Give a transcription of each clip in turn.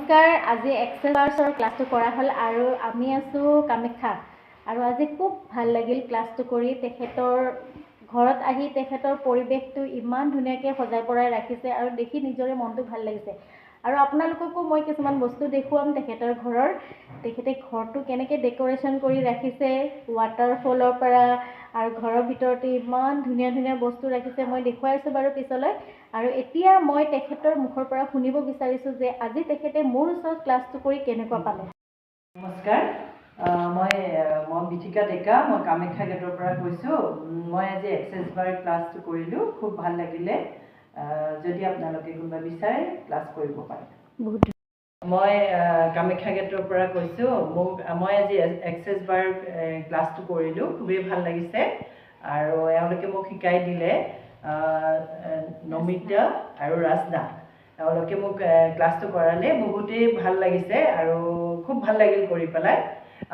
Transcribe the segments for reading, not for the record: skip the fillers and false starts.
নমস্কাৰ। আজি এক্সেল ক্লাছটো কৰা হ'ল আৰু আমি আছো কামাখ্যা আৰু আজি খুব ভাল লাগিল ক্লাছটো কৰি। তেখেতৰ ঘৰত আহি তেখেতৰ পৰিৱেশটো ইমান ধুনীয়াকৈ সজাই পৰাই ৰাখিছে আৰু দেখি নিজৰে মনটো ভাল লাগিছে। আৰু আপোনালোককো মই কিছুমান বস্তু দেখুৱাম তেখেতৰ ঘৰৰ। তেখেতে ঘৰটো কেনেকৈ ডেক'ৰেশ্যন কৰি ৰাখিছে, ৱাটাৰফলৰ পৰা আৰু ঘৰৰ ভিতৰতে ইমান ধুনীয়া ধুনীয়া বস্তু ৰাখিছে, মই দেখুৱাই আছোঁ বাৰু পিছলৈ। আৰু এতিয়া মই তেখেতৰ মুখৰ পৰা শুনিব বিচাৰিছোঁ যে আজি তেখেতে মোৰ ওচৰত ক্লাছটো কৰি কেনেকুৱা পালে। নমস্কাৰ, মই বিথিকা ডেকা, মই কামাখ্যা গেটৰ পৰা কৈছোঁ। মই আজি এক্সেছ বাৰ ক্লাছটো কৰিলোঁ, খুব ভাল লাগিলে। যদি আপোনালোকে কোনোবা বিচাৰে ক্লাছ কৰিব পাৰে। মই কামাখ্যা গেটৰ পৰা কৈছোঁ। মই আজি এক্সেছ বাৰ ক্লাছটো কৰিলোঁ, খুবেই ভাল লাগিছে। আৰু এওঁলোকে মোক শিকাই দিলে, নমিতা আৰু ৰাজদা, এওঁলোকে মোক ক্লাছটো কৰালে, বহুতেই ভাল লাগিছে আৰু খুব ভাল লাগিল কৰি পেলাই।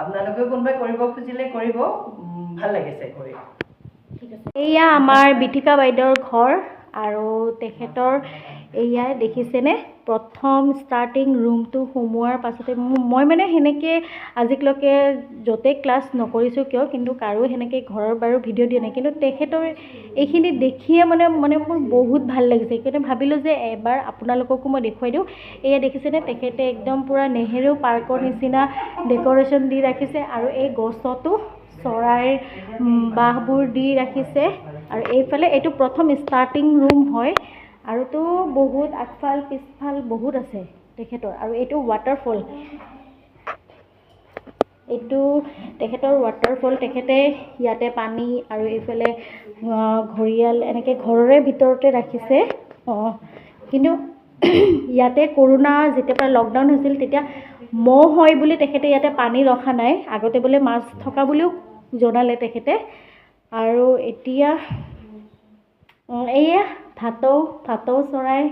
আপোনালোকেও কোনোবাই কৰিব খুজিলে কৰিব, ভাল লাগিছে কৰি। ঠিক আছে, এয়া আমাৰ বিথিকা বাইদেউৰ ঘৰ আৰু তেখেতৰ এয়া দেখিছেনে প্ৰথম ষ্টাৰ্টিং ৰুমটো সোমোৱাৰ পাছতে মই মানে সেনেকৈ আজিলৈকে য'তে ক্লাছ নকৰিছোঁ কিয়, কিন্তু কাৰো সেনেকৈ ঘৰৰ বাৰু ভিডিঅ' দিয়া নাই, কিন্তু তেখেতৰ এইখিনি দেখিয়ে মানে মোৰ বহুত ভাল লাগিছে। সেইকাৰণে ভাবিলোঁ যে এবাৰ আপোনালোককো মই দেখুৱাই দিওঁ। এয়া দেখিছেনে তেখেতে একদম পূৰা নেহেৰু পাৰ্কৰ নিচিনা ডেক'ৰেশ্যন দি ৰাখিছে আৰু এই গছতো চৰাইৰ বাঁহবোৰ দি ৰাখিছে। আৰু এইফালে এইটো প্ৰথম ষ্টাৰ্টিং ৰুম হয় আৰুতো বহুত আগফাল পিছফাল বহুত আছে তেখেতৰ। আৰু এইটো ৱাটাৰফল, এইটো তেখেতৰ ৱাটাৰফল। তেখেতে ইয়াতে পানী আৰু এইফালে ঘৰিয়াল এনেকৈ ঘৰৰে ভিতৰতে ৰাখিছে। কিন্তু ইয়াতে কৰোণা যেতিয়াৰ পৰা লকডাউন হৈছিল তেতিয়া মহ হয় বুলি তেখেতে ইয়াতে পানী ৰখা নাই। আগতে বোলে মাছ থকা বুলিও জনালে তেখেতে। আৰু এতিয়া এয়া ভাটৌ চৰাই।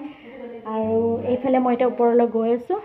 আৰু এইফালে মই এতিয়া ওপৰলৈ গৈ আছোঁ।